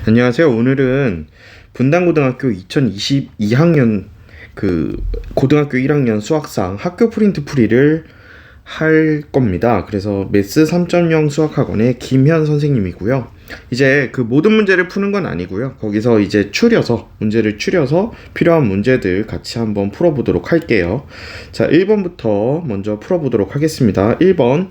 안녕하세요. 오늘은 분당고등학교 2022학년 고등학교 1학년 수학상 학교 프린트 풀이를 할 겁니다. 그래서 매스 3.0 수학학원의 김현 선생님이고요. 이제 그 모든 문제를 푸는 건 아니고요. 거기서 이제 문제를 추려서 필요한 문제들 같이 한번 풀어보도록 할게요. 자, 1번부터 먼저 풀어보도록 하겠습니다. 1번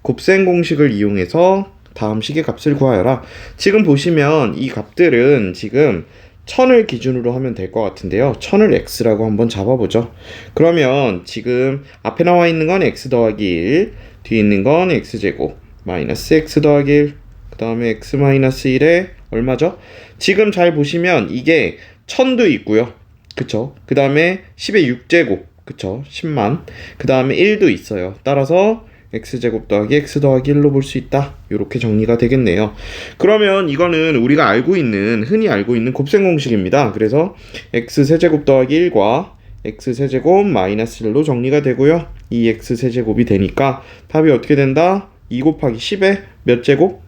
곱셈 공식을 이용해서 다음 식의 값을 구하여라. 지금 보시면 이 값들은 지금 1000을 기준으로 하면 될 것 같은데요. 1000을 x라고 한번 잡아보죠. 그러면 지금 앞에 나와 있는 건 x 더하기 1, 뒤에 있는 건 x제곱 마이너스 x 더하기 1, 그 다음에 x 마이너스 1에 얼마죠? 지금 잘 보시면 이게 1000도 있고요. 그쵸? 그 다음에 10의 6제곱, 그쵸? 10만. 그 다음에 1도 있어요. 따라서 x제곱 더하기 x 더하기 1로 볼 수 있다. 이렇게 정리가 되겠네요. 그러면 이거는 우리가 흔히 알고 있는 곱셈 공식입니다. 그래서 x세제곱 더하기 1과 x세제곱 마이너스 1로 정리가 되고요. 이 x세제곱이 되니까 답이 어떻게 된다? 2 곱하기 10의 몇 제곱?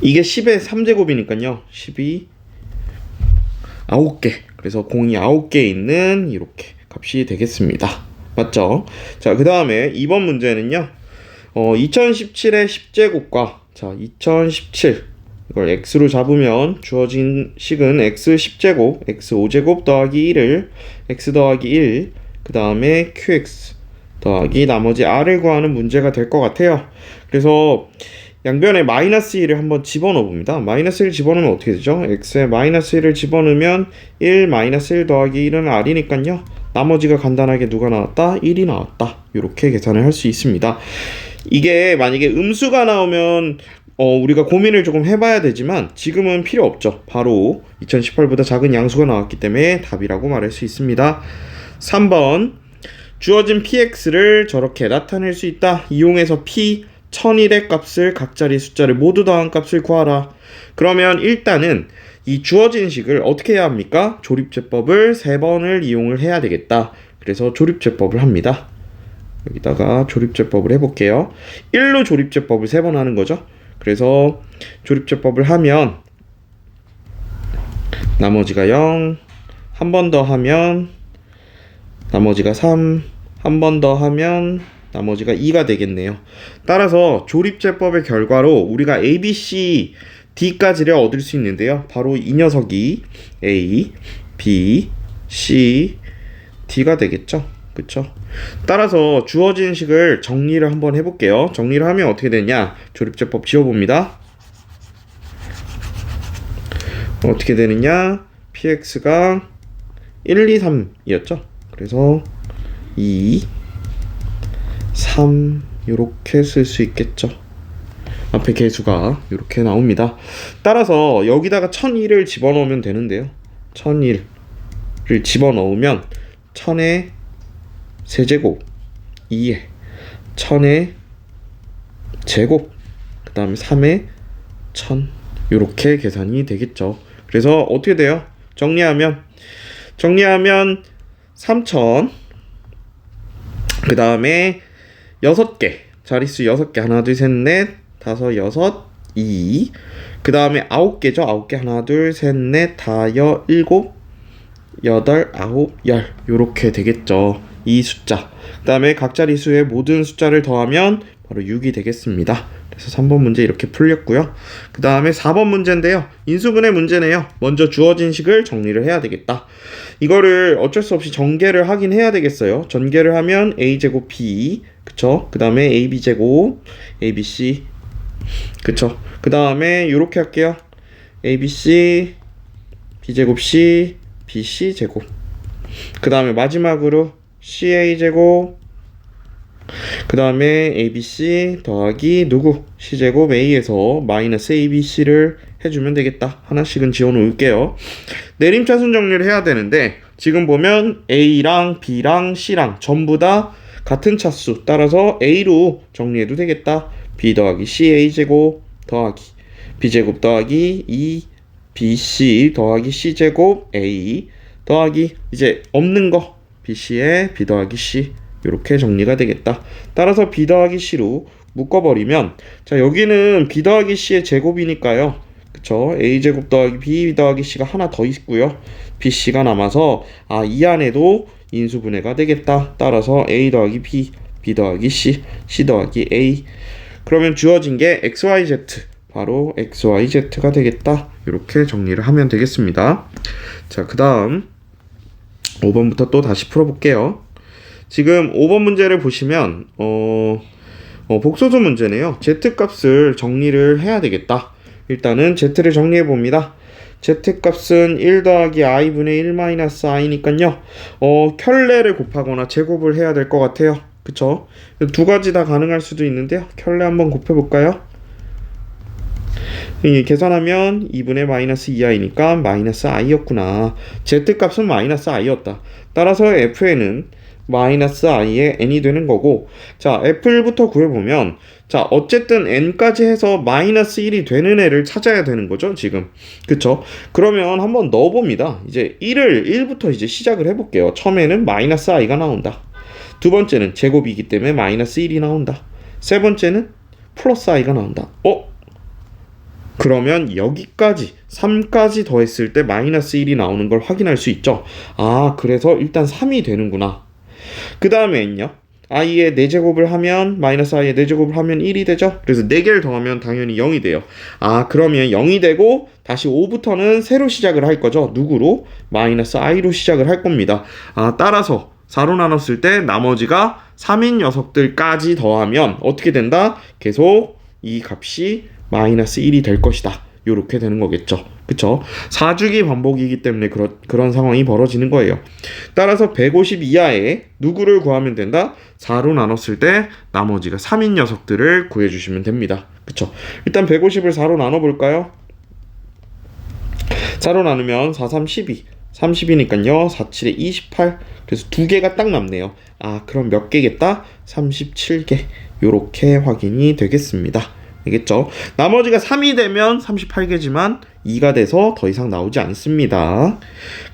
이게 10의 3제곱이니까요. 12 9개. 그래서 공이 9개 있는 이렇게 값이 되겠습니다. 맞죠? 자, 그 다음에 2번 문제는요. 2017의 10제곱과 2017 이걸 x로 잡으면 주어진 식은 x 10제곱, x 5제곱 더하기 1을 x 더하기 1, 그 다음에 qx 더하기 나머지 r을 구하는 문제가 될 것 같아요. 그래서 양변에 마이너스 1을 한번 집어넣어 봅니다. 마이너스 1 집어넣으면 어떻게 되죠? x에 마이너스 1을 집어넣으면 1 마이너스 1 더하기 1은 r이니까요. 나머지가 간단하게 누가 나왔다? 1이 나왔다. 이렇게 계산을 할 수 있습니다. 이게 만약에 음수가 나오면 우리가 고민을 조금 해봐야 되지만 지금은 필요 없죠. 바로 2018보다 작은 양수가 나왔기 때문에 답이라고 말할 수 있습니다. 3번 주어진 px를 저렇게 나타낼 수 있다. 이용해서 p 1001의 값을 각 자리 숫자를 모두 더한 값을 구하라. 그러면 일단은 이 주어진 식을 어떻게 해야 합니까? 조립제법을 3번을 이용을 해야 되겠다. 그래서 조립제법을 합니다. 여기다가 조립제법을 해볼게요. 1로 조립제법을 3번 하는 거죠. 그래서 조립제법을 하면 나머지가 0, 한 번 더 하면 나머지가 3, 한 번 더 하면 나머지가 2가 되겠네요. 따라서 조립제법의 결과로 우리가 A, B, C, D까지를 얻을 수 있는데요. 바로 이 녀석이 A, B, C, D가 되겠죠. 그쵸? 따라서 주어진 식을 정리를 한번 해볼게요. 정리를 하면 어떻게 되냐? 조립제법 지워봅니다. 어떻게 되느냐? px가 1, 2, 3이었죠. 그래서 2, 3 이렇게 쓸 수 있겠죠. 앞에 개수가 이렇게 나옵니다. 따라서 여기다가 1001을 집어넣으면 되는데요. 1001을 집어넣으면 1000의 세제곱 2에 1000의 제곱 그 다음에 3의 1000 이렇게 계산이 되겠죠. 그래서 어떻게 돼요? 정리하면 3000 그 다음에 6개 자릿수 6개 하나 둘 셋 넷 다섯 여섯 2 그 다음에 9개죠. 9개 하나 둘 셋 넷 다여 7 8 9 10 요렇게 되겠죠. 이 숫자 그 다음에 각 자릿수의 모든 숫자를 더하면 바로 6이 되겠습니다. 그래서 3번 문제 이렇게 풀렸고요. 그 다음에 4번 문제인데요. 인수분해 문제네요. 먼저 주어진 식을 정리를 해야 되겠다. 이거를 어쩔 수 없이 전개를 하긴 해야 되겠어요. 전개를 하면 a제곱 b 그쵸? 그 다음에 ab제곱 abc 그쵸? 그 다음에 이렇게 할게요. abc b제곱 c bc 제곱 그 다음에 마지막으로 ca제곱 그 다음에 abc 더하기 누구? c제곱 a에서 마이너스 abc를 해주면 되겠다. 하나씩은 지워 놓을게요. 내림차순 정리를 해야 되는데 지금 보면 a랑 b랑 c랑 전부 다 같은 차수 따라서 a로 정리해도 되겠다. b 더하기 c a제곱 더하기 b제곱 더하기 2bc 더하기 c제곱 a 더하기 이제 없는 거 bc에 b 더하기 c 이렇게 정리가 되겠다. 따라서 b 더하기 c로 묶어버리면 자 여기는 b 더하기 c의 제곱이니까요. 그쵸? a제곱 더하기 b 더하기 c가 하나 더 있고요. bc가 남아서 이 안에도 인수분해가 되겠다. 따라서 a 더하기 b, b 더하기 c, c 더하기 a. 그러면 주어진 게 xyz, 바로 xyz가 되겠다. 이렇게 정리를 하면 되겠습니다. 자, 그 다음 5번부터 또 다시 풀어볼게요. 지금 5번 문제를 보시면 복소수 문제네요. z값을 정리를 해야 되겠다. 일단은 z를 정리해 봅니다. z값은 1 더하기 i분의 1 마이너스 i니까요. 켤레를 곱하거나 제곱을 해야 될 것 같아요. 그쵸? 두 가지 다 가능할 수도 있는데요. 켤레 한번 곱해볼까요? 계산하면 2분의 마이너스 2i니까 마이너스 i였구나. z값은 마이너스 i였다. 따라서 fn은 마이너스 i의 n이 되는 거고, 자, f부터 구해보면, 자, 어쨌든 n까지 해서 마이너스 1이 되는 애를 찾아야 되는 거죠, 지금. 그쵸? 그러면 한번 넣어봅니다. 이제 1부터 이제 시작을 해볼게요. 처음에는 마이너스 i가 나온다. 두 번째는 제곱이기 때문에 마이너스 1이 나온다. 세 번째는 플러스 i가 나온다. 그러면 여기까지 3까지 더했을 때 마이너스 1이 나오는 걸 확인할 수 있죠. 그래서 일단 3이 되는구나. 그 다음에는요, i의 4제곱을 하면 마이너스 i의 4제곱을 하면 1이 되죠. 그래서 4개를 더하면 당연히 0이 돼요. 그러면 0이 되고 다시 5부터는 새로 시작을 할 거죠. 누구로? 마이너스 i로 시작을 할 겁니다. 따라서 4로 나눴을 때 나머지가 3인 녀석들까지 더하면 어떻게 된다? 계속 이 값이 마이너스 1이 될 것이다. 요렇게 되는 거겠죠. 그쵸? 4주기 반복이기 때문에 그런 상황이 벌어지는 거예요. 따라서 150 이하에 누구를 구하면 된다? 4로 나눴을 때 나머지가 3인 녀석들을 구해주시면 됩니다. 그쵸? 일단 150을 4로 나눠볼까요? 4로 나누면 4, 3, 12. 30이니까요. 4, 7에 28. 그래서 두 개가 딱 남네요. 그럼 몇 개겠다? 37개. 요렇게 확인이 되겠습니다. 알겠죠? 나머지가 3이 되면 38개지만 2가 돼서 더 이상 나오지 않습니다.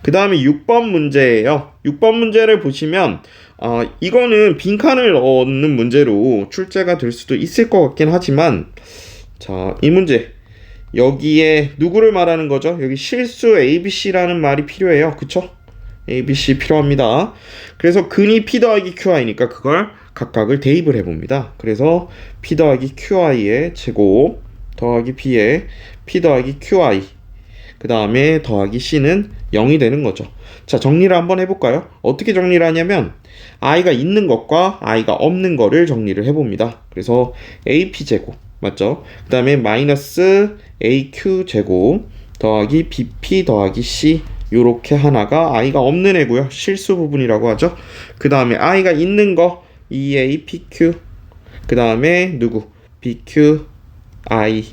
그 다음에 6번 문제예요. 6번 문제를 보시면 이거는 빈칸을 넣는 문제로 출제가 될 수도 있을 것 같긴 하지만, 자, 이 문제 여기에 누구를 말하는 거죠? 여기 실수 ABC라는 말이 필요해요. 그쵸? ABC 필요합니다. 그래서 근이 P 더하기 QI니까 그걸 각각을 대입을 해봅니다. 그래서 P 더하기 QI의 제곱 더하기 B의 P 더하기 QI, 그 다음에 더하기 C는 0이 되는 거죠. 자, 정리를 한번 해볼까요? 어떻게 정리를 하냐면 I가 있는 것과 I가 없는 거를 정리를 해봅니다. 그래서 AP 제곱 맞죠? 그 다음에 마이너스 AQ 제곱 더하기 BP 더하기 C, 요렇게 하나가 i가 없는 애고요. 실수 부분이라고 하죠. 그 다음에 i가 있는 거 EA, PQ, 그 다음에 누구? BQ, I는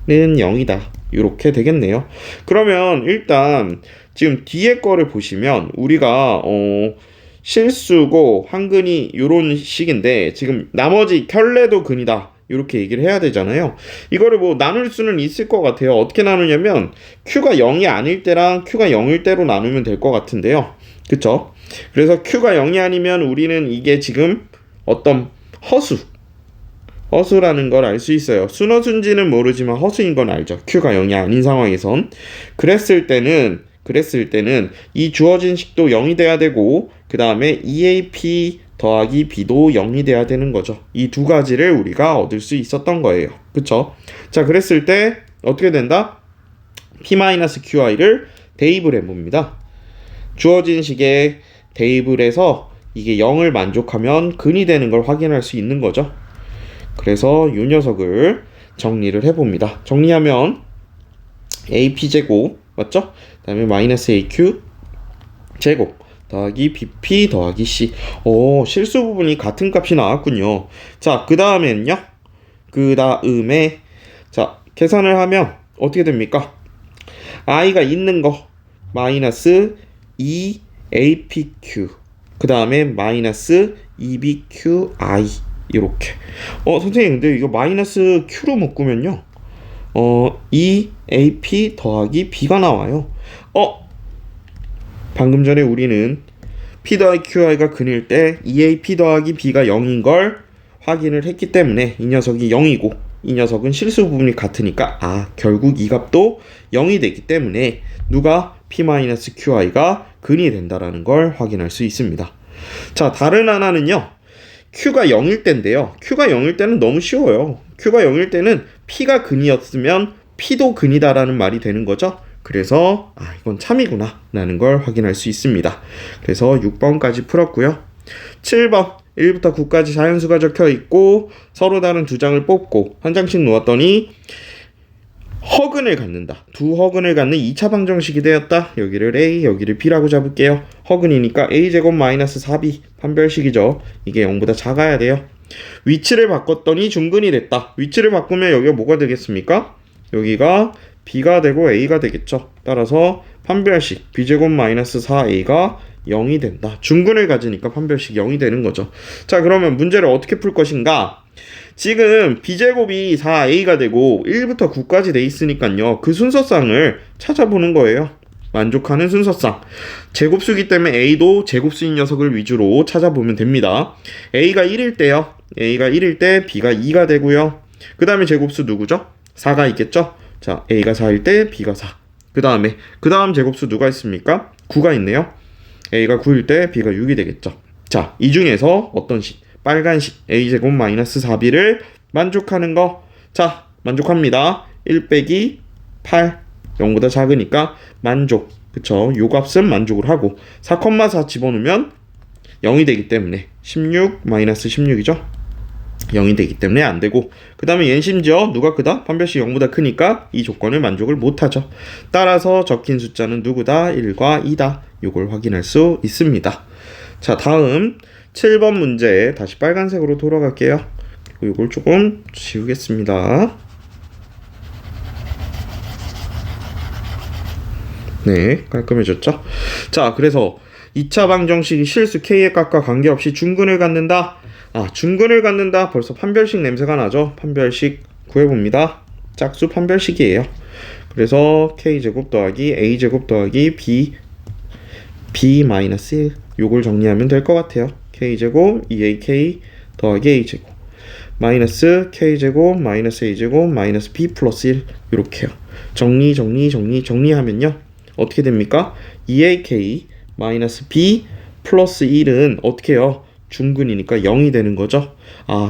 0이다. 요렇게 되겠네요. 그러면 일단 지금 뒤에 거를 보시면 우리가 실수고 한근이 요런 식인데 지금 나머지 켤레도 근이다. 이렇게 얘기를 해야 되잖아요. 이거를 뭐 나눌 수는 있을 것 같아요. 어떻게 나누냐면 Q가 0이 아닐 때랑 Q가 0일 때로 나누면 될 것 같은데요. 그쵸? 그래서 Q가 0이 아니면 우리는 이게 지금 어떤 허수라는 걸 알 수 있어요. 순허수인지는 모르지만 허수인 건 알죠. Q가 0이 아닌 상황에선. 그랬을 때는 이 주어진 식도 0이 돼야 되고 그 다음에 EAP 더하기 B도 0이 돼야 되는 거죠. 이 두 가지를 우리가 얻을 수 있었던 거예요. 그쵸? 자, 그랬을 때 어떻게 된다? P-QI를 대입을 해봅니다. 주어진 식에 대입을 해서 이게 0을 만족하면 근이 되는 걸 확인할 수 있는 거죠. 그래서 이 녀석을 정리를 해봅니다. 정리하면 AP제곱 맞죠? 그 다음에 마이너스 AQ 제곱 더하기 BP 더하기 C. 실수 부분이 같은 값이 나왔군요. 자, 그 다음에는요. 자, 계산을 하면 어떻게 됩니까? i가 있는 거 마이너스 2APQ 그 다음에 마이너스 2BQI 이렇게. 선생님 근데 이거 마이너스 Q로 묶으면요 2AP 더하기 B가 나와요. 방금 전에 우리는 P 더하기 QI가 근일 때 EAP 더하기 B가 0인 걸 확인을 했기 때문에 이 녀석이 0이고 이 녀석은 실수 부분이 같으니까 결국 이 값도 0이 되기 때문에 누가 p-qi가 근이 된다라는 걸 확인할 수 있습니다. 자, 다른 하나는요. q가 0일 때인데요. q가 0일 때는 너무 쉬워요. q가 0일 때는 p가 근이었으면 p도 근이다라는 말이 되는 거죠. 그래서 이건 참이구나 라는 걸 확인할 수 있습니다. 그래서 6번까지 풀었고요. 7번 1부터 9까지 자연수가 적혀 있고 서로 다른 두 장을 뽑고 한 장씩 놓았더니 허근을 갖는다. 두 허근을 갖는 2차 방정식이 되었다. 여기를 A, 여기를 B라고 잡을게요. 허근이니까 A제곱 마이너스 4B 판별식이죠. 이게 0보다 작아야 돼요. 위치를 바꿨더니 중근이 됐다. 위치를 바꾸면 여기가 뭐가 되겠습니까? 여기가 B가 되고 A가 되겠죠. 따라서 판별식 B제곱 마이너스 4A가 0이 된다. 중근을 가지니까 판별식 0이 되는 거죠. 자, 그러면 문제를 어떻게 풀 것인가? 지금 B제곱이 4A가 되고 1부터 9까지 돼 있으니까요. 그 순서상을 찾아보는 거예요. 만족하는 순서상. 제곱수기 때문에 A도 제곱수인 녀석을 위주로 찾아보면 됩니다. A가 1일 때요. A가 1일 때 B가 2가 되고요. 그 다음에 제곱수 누구죠? 4가 있겠죠? 자, A가 4일 때 B가 4. 그 다음 제곱수 누가 있습니까? 9가 있네요. A가 9일 때 B가 6이 되겠죠. 자, 이 중에서 어떤 식? 빨간식 A제곱 마이너스 4B를 만족하는 거. 자, 만족합니다. 1 빼기 8 0보다 작으니까 만족. 그쵸? 요 값은 만족을 하고 4,4 집어넣으면 0이 되기 때문에 16 마이너스 16이죠. 0이 되기 때문에 안 되고, 그 다음에 얘는 심지어 누가 크다? 판별식 0보다 크니까 이 조건을 만족을 못하죠. 따라서 적힌 숫자는 누구다? 1과 2다. 요걸 확인할 수 있습니다. 자, 다음 7번 문제 다시 빨간색으로 돌아갈게요. 그리고 이걸 조금 지우겠습니다. 네, 깔끔해졌죠? 자, 그래서 2차 방정식이 실수 K의 값과 관계없이 중근을 갖는다. 중근을 갖는다. 벌써 판별식 냄새가 나죠? 판별식 구해봅니다. 짝수 판별식이에요. 그래서 K제곱 더하기 A제곱 더하기 B 마이너스 1 요걸 정리하면 될 것 같아요. K제곱 2AK 더하기 A제곱 마이너스 K제곱 마이너스 A제곱 마이너스 B 플러스 1 요렇게요. 정리하면요. 어떻게 됩니까? 2AK 마이너스 B 플러스 1은 어떻게 해요? 중근이니까 0이 되는 거죠.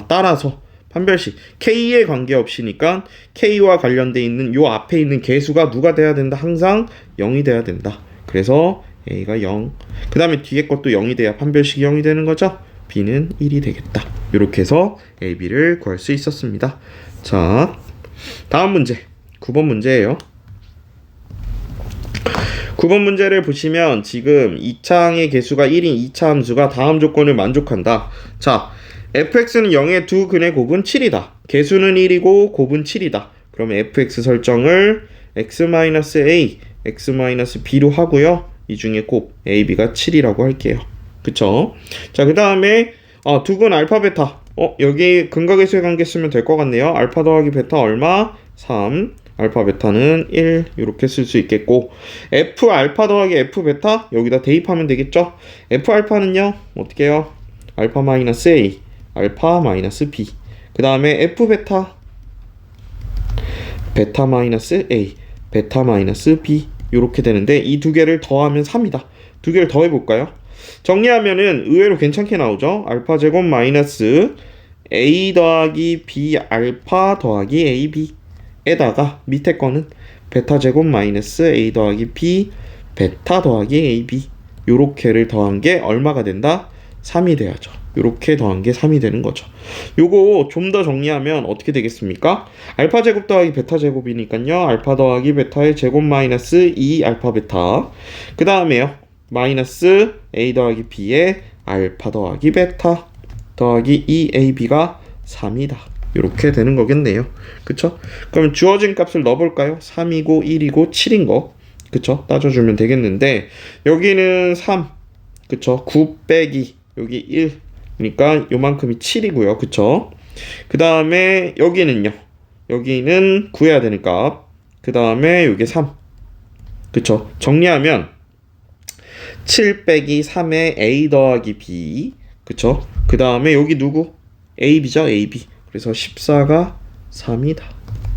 따라서 판별식 K에 관계없이니까 K와 관련돼 있는 요 앞에 있는 개수가 누가 돼야 된다? 항상 0이 돼야 된다. 그래서 A가 0. 그 다음에 뒤에 것도 0이 돼야 판별식이 0이 되는 거죠. B는 1이 되겠다. 이렇게 해서 A, B를 구할 수 있었습니다. 자, 다음 문제 9번 문제예요. 9번 문제를 보시면 지금 2차항의 개수가 1인 2차 함수가 다음 조건을 만족한다. 자, fx는 0의 두 근의 곱은 7이다. 개수는 1이고 곱은 7이다. 그러면 fx 설정을 x-a, x-b로 하고요. 이 중에 곱 ab가 7이라고 할게요. 그쵸? 자, 그 다음에 두 근 알파 베타. 여기 근각의수의 관계 쓰면 될 것 같네요. 알파 더하기 베타 얼마? 3. 알파 베타는 1 이렇게 쓸 수 있겠고, f 알파 더하기 f 베타 여기다 대입하면 되겠죠. f 알파는요 어떻게 해요? 알파 마이너스 a 알파 마이너스 b. 그 다음에 f 베타 베타 마이너스 a 베타 마이너스 b 이렇게 되는데, 이 두 개를 더하면 3이다. 두 개를 더해볼까요? 정리하면은 의외로 괜찮게 나오죠. 알파 제곱 마이너스 a 더하기 b 알파 더하기 ab 에다가 밑에 거는 베타 제곱 마이너스 a 더하기 b 베타 더하기 ab 요렇게를 더한 게 얼마가 된다? 3이 돼야죠. 요렇게 더한 게 3이 되는 거죠. 요거 좀 더 정리하면 어떻게 되겠습니까? 알파 제곱 더하기 베타 제곱이니까요. 알파 더하기 베타의 제곱 마이너스 2 알파 베타. 그 다음에요. 마이너스 a 더하기 b의 알파 더하기 베타 더하기 2ab가 3이다. 이렇게 되는 거겠네요. 그쵸? 그럼 주어진 값을 넣어볼까요? 3이고 1이고 7인 거. 그쵸? 따져주면 되겠는데, 여기는 3. 그쵸? 9 빼기 여기 1. 그러니까 요만큼이 7이고요. 그쵸? 그 다음에 여기는요. 여기는 구해야 되는 값. 그 다음에 요게 3. 그쵸? 정리하면 7 빼기 3의 a 더하기 b. 그쵸? 그 다음에 여기 누구? ab죠? ab. 그래서 14가 3이다.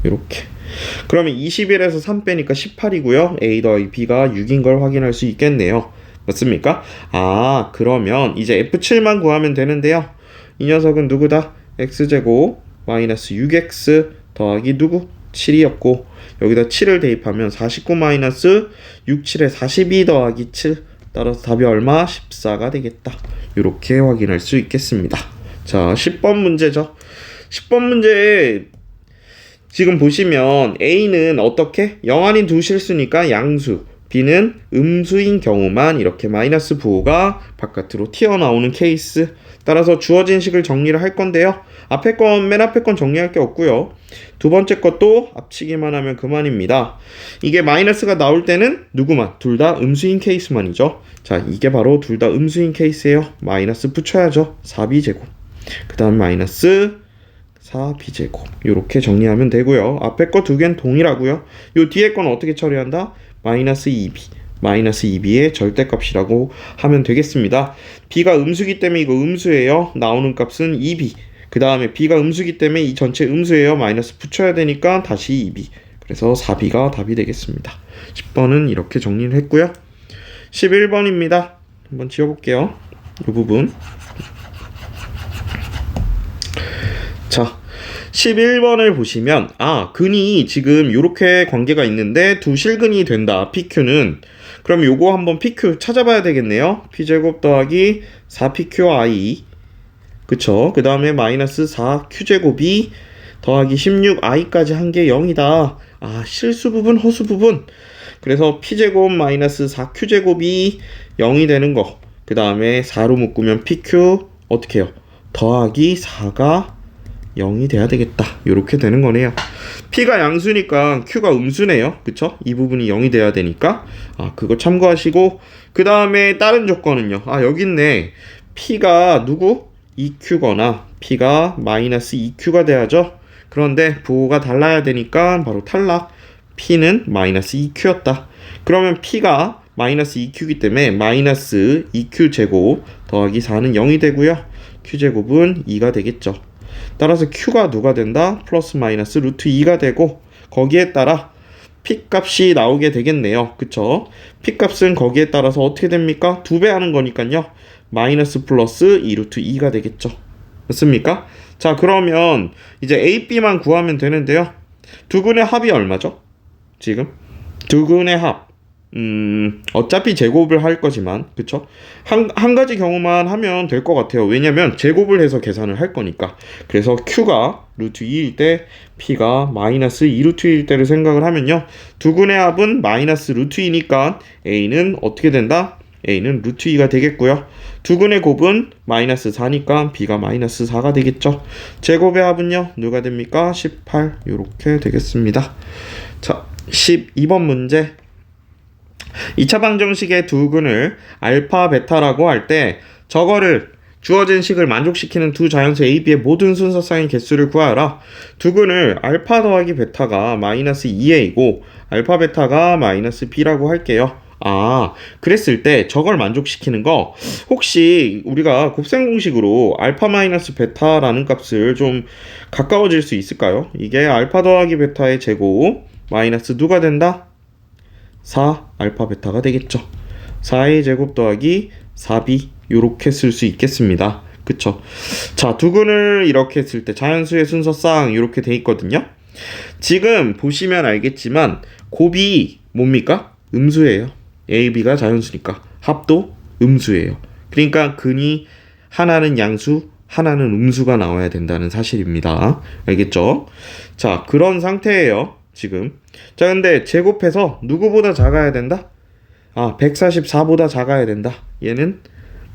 이렇게. 그러면 21에서 3 빼니까 18이고요. A 더하기 B가 6인 걸 확인할 수 있겠네요. 맞습니까? 아, 그러면 이제 F7만 구하면 되는데요. 이 녀석은 누구다? X제곱 마이너스 6X 더하기 누구? 7이었고 여기다 7을 대입하면 49 마이너스 6, 7에 42 더하기 7 따라서 답이 얼마? 14가 되겠다. 이렇게 확인할 수 있겠습니다. 자, 10번 문제죠. 10번 문제 지금 보시면 A는 어떻게? 0 아닌 두 실수니까 양수, B는 음수인 경우만 이렇게 마이너스 부호가 바깥으로 튀어나오는 케이스. 따라서 주어진 식을 정리를 할 건데요. 맨 앞에 건 정리할 게 없고요. 두 번째 것도 합치기만 하면 그만입니다. 이게 마이너스가 나올 때는 누구만? 둘 다 음수인 케이스만이죠. 자, 이게 바로 둘 다 음수인 케이스예요. 마이너스 붙여야죠. 4b제곱. 그 다음 마이너스 4b제곱. 이렇게 정리하면 되고요. 앞에 거 두 개는 동일하고요. 요 뒤에 건 어떻게 처리한다? 마이너스 2b. 마이너스 2b의 절대값이라고 하면 되겠습니다. b가 음수기 때문에 이거 음수예요. 나오는 값은 2b. 그 다음에 b가 음수기 때문에 이 전체 음수예요. 마이너스 붙여야 되니까 다시 2b. 그래서 4b가 답이 되겠습니다. 10번은 이렇게 정리를 했고요. 11번입니다. 한번 지워볼게요. 이 부분. 자, 11번을 보시면 근이 지금 이렇게 관계가 있는데 두 실근이 된다. PQ는. 그럼 요거 한번 PQ 찾아봐야 되겠네요. P제곱 더하기 4PQI. 그쵸? 그 다음에 마이너스 4Q제곱이 더하기 16i까지 한 게 0이다. 실수 부분, 허수 부분. 그래서 P제곱 마이너스 4Q제곱이 0이 되는 거. 그 다음에 4로 묶으면 PQ 어떻게 해요? 더하기 4가 0이 돼야 되겠다. 이렇게 되는 거네요. P가 양수니까 Q가 음수네요. 그쵸? 이 부분이 0이 돼야 되니까 그거 참고하시고 그 다음에 다른 조건은요. 여기 있네. P가 누구? EQ거나 P가 마이너스 EQ가 돼야죠. 그런데 부호가 달라야 되니까 바로 탈락. P는 마이너스 EQ였다. 그러면 P가 마이너스 EQ이기 때문에 마이너스 EQ제곱 더하기 4는 0이 되고요. Q제곱은 2가 되겠죠. 따라서 Q가 누가 된다? 플러스 마이너스 루트 2가 되고 거기에 따라 P 값이 나오게 되겠네요. 그쵸? P 값은 거기에 따라서 어떻게 됩니까? 2배 하는 거니까요. 마이너스 플러스 2 루트 2가 되겠죠. 맞습니까? 자, 그러면 이제 A, B만 구하면 되는데요. 두근의 합이 얼마죠? 지금? 두근의 합. 어차피 제곱을 할 거지만, 그쵸? 한 가지 경우만 하면 될 것 같아요. 왜냐면 제곱을 해서 계산을 할 거니까. 그래서 Q가 루트 2일 때, P가 마이너스 2 루트 2일 때를 생각을 하면요. 두근의 합은 마이너스 루트 2니까 A는 어떻게 된다? A는 루트 2가 되겠고요. 두근의 곱은 마이너스 4니까 B가 마이너스 4가 되겠죠. 제곱의 합은요. 누가 됩니까? 18. 이렇게 되겠습니다. 자, 12번 문제. 2차 방정식의 두근을 알파, 베타라고 할 때 저거를 주어진 식을 만족시키는 두 자연수 A, B의 모든 순서쌍의 개수를 구하라. 두근을 알파 더하기 베타가 마이너스 2A이고 알파, 베타가 마이너스 B라고 할게요. 그랬을 때 저걸 만족시키는 거 혹시 우리가 곱셈 공식으로 알파 마이너스 베타라는 값을 좀 가까워질 수 있을까요? 이게 알파 더하기 베타의 제곱 마이너스 누가 된다? 4 알파 베타가 되겠죠. 4의 제곱 더하기 4b 요렇게 쓸 수 있겠습니다. 그쵸? 자, 두근을 이렇게 했을 때 자연수의 순서상 이렇게 돼 있거든요. 지금 보시면 알겠지만 곱이 뭡니까? 음수예요. A, B가 자연수니까 합도 음수예요. 그러니까 근이 하나는 양수, 하나는 음수가 나와야 된다는 사실입니다. 알겠죠? 자, 그런 상태예요. 지금. 자, 근데 제곱해서 누구보다 작아야 된다? 144보다 작아야 된다. 얘는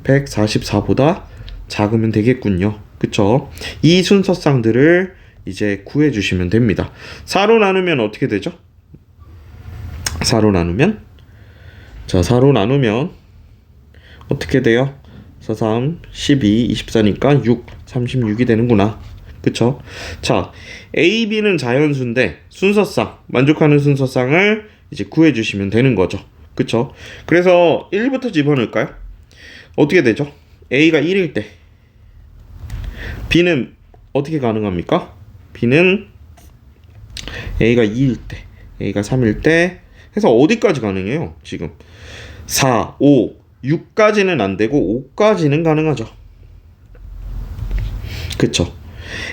144보다 작으면 되겠군요. 그쵸? 이 순서쌍들을 이제 구해주시면 됩니다. 4로 나누면 어떻게 되죠? 4로 나누면 어떻게 돼요? 4, 3, 12, 24니까 6, 36이 되는구나. 그쵸? 자, A, B는 자연수인데 순서쌍, 만족하는 순서쌍을 이제 구해주시면 되는 거죠. 그쵸? 그래서 1부터 집어넣을까요? 어떻게 되죠? A가 1일 때 B는 어떻게 가능합니까? B는 a가 2일 때, a가 3일 때 해서 어디까지 가능해요? 지금 4, 5, 6까지는 안 되고 5까지는 가능하죠. 그쵸?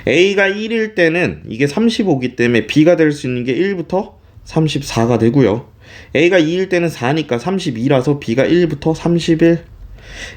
a가 1일 때는 이게 35기 때문에 b가 될 수 있는 게 1부터 34가 되고요. a가 2일 때는 4니까 32라서 b가 1부터 31.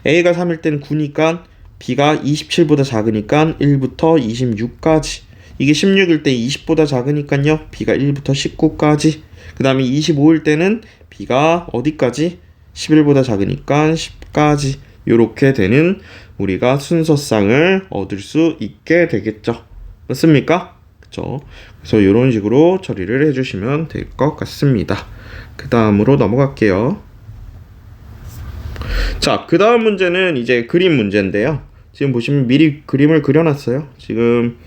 a가 3일 때는 9니까 b가 27보다 작으니까 1부터 26까지. 이게 16일 때 20보다 작으니까요. b가 1부터 19까지. 그 다음에 25일 때는 b가 어디까지? 11보다 작으니까 10까지. 요렇게 되는 우리가 순서쌍을 얻을 수 있게 되겠죠. 맞습니까? 그쵸? 그래서 이런 식으로 처리를 해주시면 될 것 같습니다. 그 다음으로 넘어갈게요. 자, 그 다음 문제는 이제 그림 문제인데요. 지금 보시면 미리 그림을 그려놨어요. 지금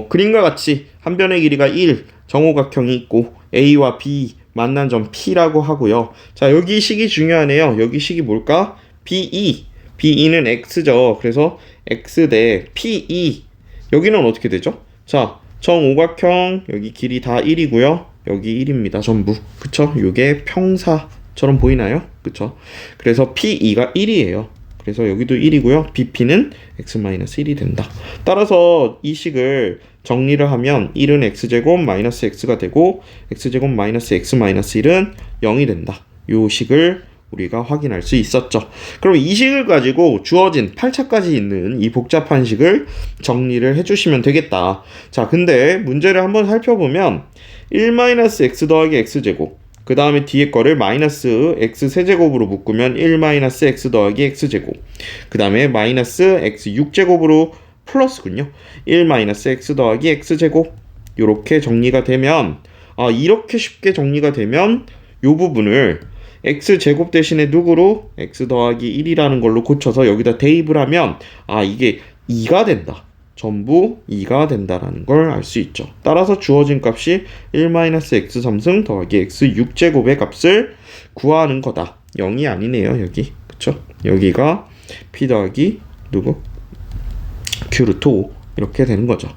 그림과 같이 한 변의 길이가 1, 정오각형이 있고 A와 B 만난 점 P라고 하고요. 자, 여기 식이 중요하네요. 여기 식이 뭘까? BE. BE는 X죠. 그래서 X 대 PE. 여기는 어떻게 되죠? 자, 정오각형 여기 길이 다 1이고요. 여기 1입니다. 전부. 그쵸? 요게 평사처럼 보이나요? 그쵸? 그래서 PE가 1이에요. 그래서 여기도 1이고요. BP는 x-1이 된다. 따라서 이 식을 정리를 하면 1은 x제곱 마이너스 x가 되고 x제곱 마이너스 x-1은 0이 된다. 요 식을 우리가 확인할 수 있었죠. 그럼 이 식을 가지고 주어진 8차까지 있는 이 복잡한 식을 정리를 해주시면 되겠다. 자, 근데 문제를 한번 살펴보면 1-x 더하기 x제곱, 그 다음에 뒤에 거를 마이너스 x 세제곱으로 묶으면 1-x 더하기 x제곱, 그 다음에 마이너스 x 6제곱으로 플러스군요. 1-x 더하기 x제곱. 이렇게 정리가 되면, 이렇게 쉽게 정리가 되면 요 부분을 x제곱 대신에 누구로? x 더하기 1이라는 걸로 고쳐서 여기다 대입을 하면 이게 2가 된다. 전부 2가 된다라는 걸 알 수 있죠. 따라서 주어진 값이 1-x 3승 더하기 x 6제곱의 값을 구하는 거다. 0이 아니네요, 여기. 그쵸? 여기가 p 더하기 누구? q 루트 5 이렇게 되는 거죠.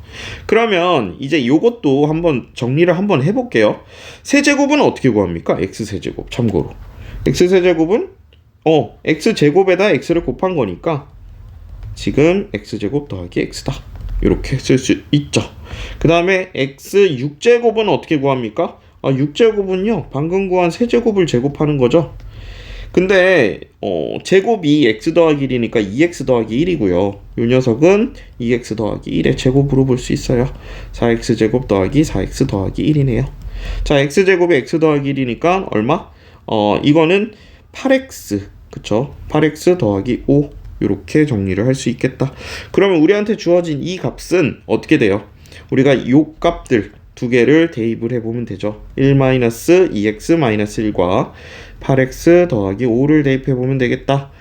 그러면 이제 요것도 한번 정리를 한번 해볼게요. 세제곱은 어떻게 구합니까? x세제곱. 참고로 x세제곱은 x제곱에다 x를 곱한 거니까 지금 x제곱 더하기 x다. 이렇게 쓸 수 있죠. 그 다음에 x 6제곱은 어떻게 구합니까? 6제곱은요 방금 구한 세제곱을 제곱하는 거죠. 근데 제곱이 x 더하기 1이니까 2x 더하기 1이고요. 요 녀석은 2x 더하기 1의 제곱으로 볼 수 있어요. 4x제곱 더하기 4x 더하기 1이네요. 자, x제곱이 x 더하기 1이니까 얼마? 이거는 8x, 그쵸? 8x 더하기 5. 이렇게 정리를 할 수 있겠다. 그러면 우리한테 주어진 이 값은 어떻게 돼요? 우리가 요 값들 두 개를 대입을 해보면 되죠. 1-2x-1과 8x 더하기 5를 대입해보면 되겠다.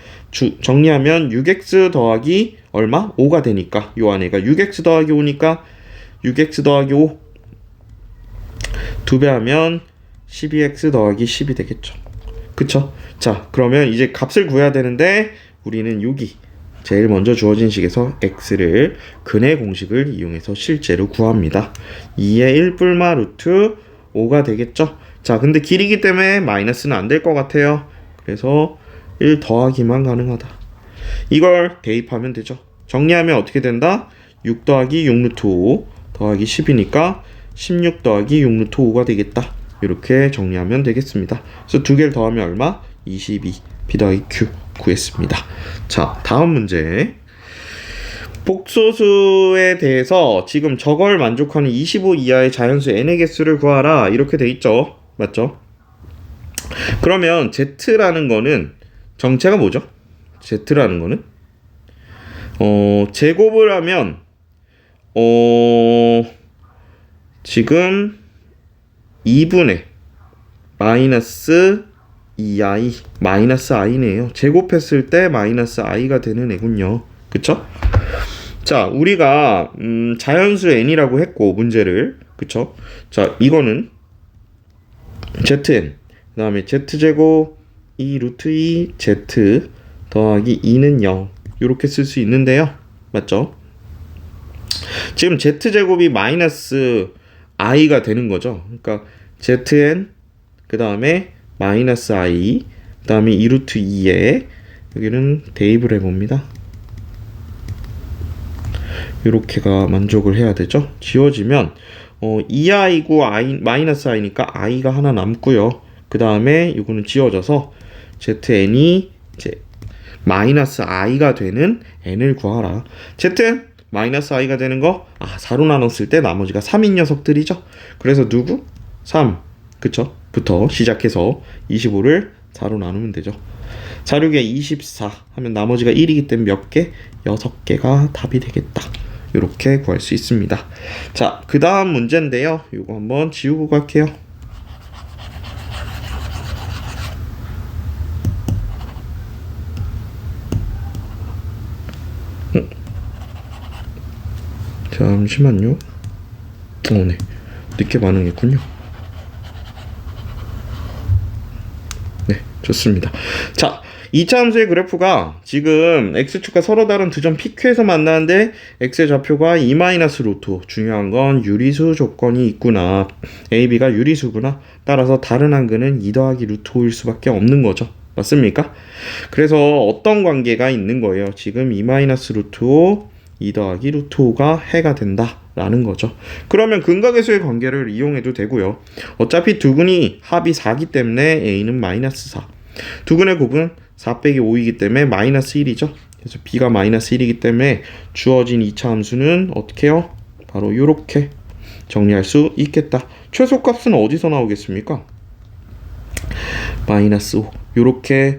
정리하면 6x 더하기 얼마? 5가 되니까 요 안에가 6x 더하기 5니까 6x 더하기 5 2배 하면 12x 더하기 10이 되겠죠. 그쵸? 자, 그러면 이제 값을 구해야 되는데 우리는 여기 제일 먼저 주어진 식에서 x를 근의 공식을 이용해서 실제로 구합니다. 2의 1뿔마 루트 5가 되겠죠. 자, 근데 길이기 때문에 마이너스는 안 될 것 같아요. 그래서 1 더하기만 가능하다. 이걸 대입하면 되죠. 정리하면 어떻게 된다? 6 더하기 6 루트 5 더하기 10이니까 16 더하기 6 루트 5가 되겠다. 이렇게 정리하면 되겠습니다. 그래서 두 개를 더하면 얼마? 22 p 더하기 q 구했습니다. 자, 다음 문제. 복소수에 대해서 지금 저걸 만족하는 25 이하의 자연수 n의 개수를 구하라 이렇게 돼 있죠. 맞죠? 그러면 z라는 거는 정체가 뭐죠? z라는 거는 제곱을 하면 지금 2분의 마이너스 2i 마이너스 i네요. 제곱했을 때 마이너스 i가 되는 애군요. 그쵸? 자, 우리가 자연수 n이라고 했고 문제를, 그쵸? 자, 이거는 zn 그 다음에 z제곱 2 루트 2 z 더하기 2는 0 이렇게 쓸 수 있는데요. 맞죠? 지금 z제곱이 마이너스 i가 되는 거죠. 그러니까 zn 그 다음에 마이너스 i 그 다음에 2루트 2에 여기는 대입을 해봅니다. 이렇게가 만족을 해야 되죠. 지워지면 2i고 i 마이너스 i니까 i가 하나 남고요. 그 다음에 이거는 지워져서 zn이 이제 마이너스 i가 되는 n을 구하라. zn 마이너스 i가 되는 거 4로 나눴을 때 나머지가 3인 녀석들이죠. 그래서 누구? 3 그쵸? 부터 시작해서 25를 4로 나누면 되죠. 4, 6에 24 하면 나머지가 1이기 때문에 몇 개? 6개가 답이 되겠다. 이렇게 구할 수 있습니다. 자, 그 다음 문제인데요. 이거 한번 지우고 갈게요. 잠시만요. 네. 늦게 반응했군요. 네, 좋습니다. 자, 2차 함수의 그래프가 지금 x축과 서로 다른 두 점 PQ에서 만나는데 x의 좌표가 2-루트. 중요한 건 유리수 조건이 있구나. a, b가 유리수구나. 따라서 다른 한근은 2 더하기 루트 5일 수밖에 없는 거죠. 맞습니까? 그래서 어떤 관계가 있는 거예요? 지금 2-루트 5, 2 더하기 루트 5가 해가 된다 라는 거죠. 그러면 근각의 수의 관계를 이용해도 되고요. 어차피 두 근이 합이 4기 때문에 a는 마이너스 4. 두 근의 곱은 4 빼기 5이기 때문에 마이너스 1이죠. 그래서 b가 마이너스 1이기 때문에 주어진 2차 함수는 어떻게 해요? 바로 이렇게 정리할 수 있겠다. 최소값은 어디서 나오겠습니까? 마이너스 5. 이렇게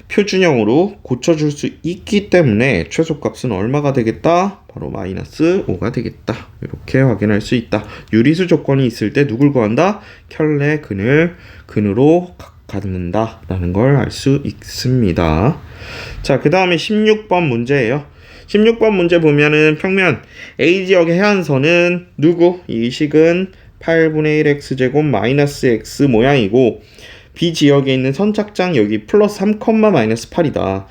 표준형으로 고쳐줄 수 있기 때문에 최소값은 얼마가 되겠다? 바로 마이너스 5가 되겠다. 이렇게 확인할 수 있다. 유리수 조건이 있을 때 누굴 구한다? 켤레 근을 근으로 갖는다 라는 걸 알 수 있습니다. 자, 그 다음에 16번 문제예요. 16번 문제 보면은 평면 A지역의 해안선은 누구? 이 식은 8분의 1 x제곱 마이너스 x 모양이고 B지역에 있는 선착장 여기 플러스 3, 마이너스 8이다.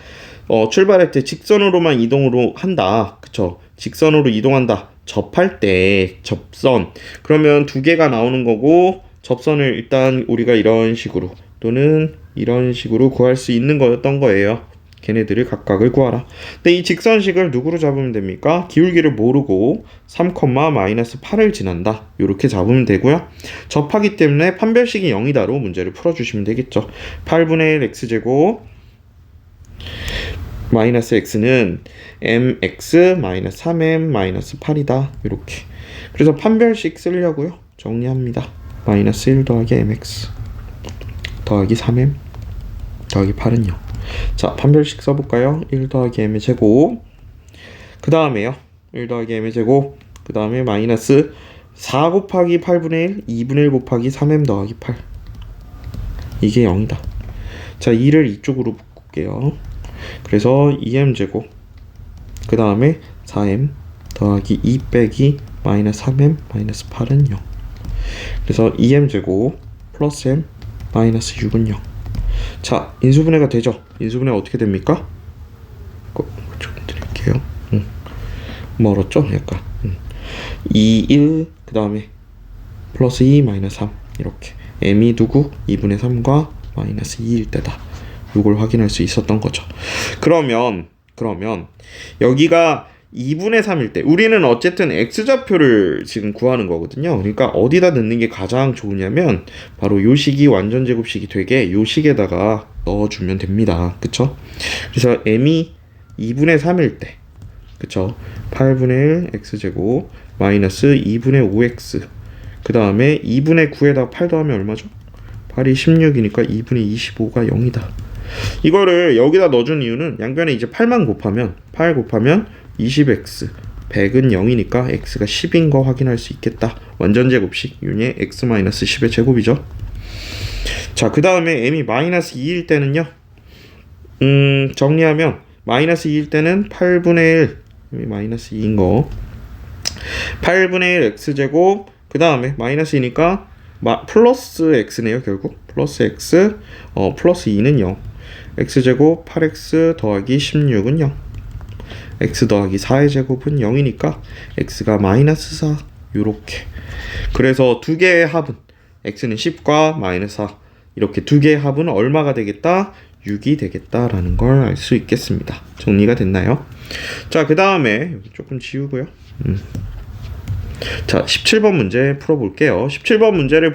출발할 때 직선으로만 이동으로 한다. 그쵸? 직선으로 이동한다. 접할 때 접선. 그러면 두 개가 나오는 거고 접선을 일단 우리가 이런 식으로 또는 이런 식으로 구할 수 있는 거였던 거예요. 걔네들을 각각을 구하라. 근데 이 직선식을 누구로 잡으면 됩니까? 기울기를 모르고 3, 마이너스 8을 지난다. 이렇게 잡으면 되고요. 접하기 때문에 판별식이 0이다로 문제를 풀어주시면 되겠죠. 8분의 1 x제곱 마이너스 x는 mx 마이너스 3m 마이너스 8이다. 이렇게. 그래서 판별식 쓰려고요. 정리합니다. 마이너스 1 더하기 mx 더하기 3m 더하기 8은 0. 자, 판별식 써볼까요? 1 더하기 m의 제곱 그 다음에요 1 더하기 m의 제곱 그 다음에 마이너스 4 곱하기 8분의 1 2분의 1 곱하기 3m 더하기 8 이게 0이다. 자, 2를 이쪽으로 묶을게요. 그래서 2m 제곱 그 다음에 4m 더하기 2 빼기 마이너스 3m 마이너스 8은 0. 그래서 2m 제곱 플러스 m 마이너스 6은 0. 자, 인수분해가 되죠. 인수분해가 어떻게 됩니까? 좀 드릴게요. 멀었죠? 약간 2, 1, 그 다음에 플러스 2, 마이너스 3 이렇게 m이 누구? 2분의 3과 마이너스 2일 때다. 이걸 확인할 수 있었던 거죠. 그러면 여기가 2분의 3일 때 우리는 어쨌든 x좌표를 지금 구하는 거거든요. 그러니까 어디다 넣는 게 가장 좋으냐면 바로 요 식이 완전제곱식이 되게 요 식에다가 넣어주면 됩니다. 그쵸? 그래서 m이 2분의 3일 때 그쵸? 8분의 1 x제곱 마이너스 2분의 5x 그 다음에 2분의 9에다가 8 더하면 얼마죠? 8이 16이니까 2분의 25가 0이다. 이거를 여기다 넣어준 이유는 양변에 이제 8만 곱하면 8 곱하면 20x 100은 0이니까 x가 10인 거 확인할 수 있겠다. 완전제곱식 윤의 x-10의 제곱이죠. 자, 그 다음에 m이 마이너스 2일 때는요 정리하면 마이너스 2일 때는 8분의 1 마이너스 2인 거 8분의 1 x제곱 그 다음에 마이너스 2니까 플러스 x네요. 결국 플러스 x 플러스 2는 0 x제곱 8x 더하기 16은 0 x 더하기 4의 제곱은 0이니까 x가 마이너스 4 요렇게. 그래서 두 개의 합은 x는 10과 마이너스 4 이렇게 두 개의 합은 얼마가 되겠다? 6이 되겠다라는 걸 알 수 있겠습니다. 정리가 됐나요? 자, 그 다음에 여기 조금 지우고요. 자, 17번 문제 풀어볼게요. 17번 문제를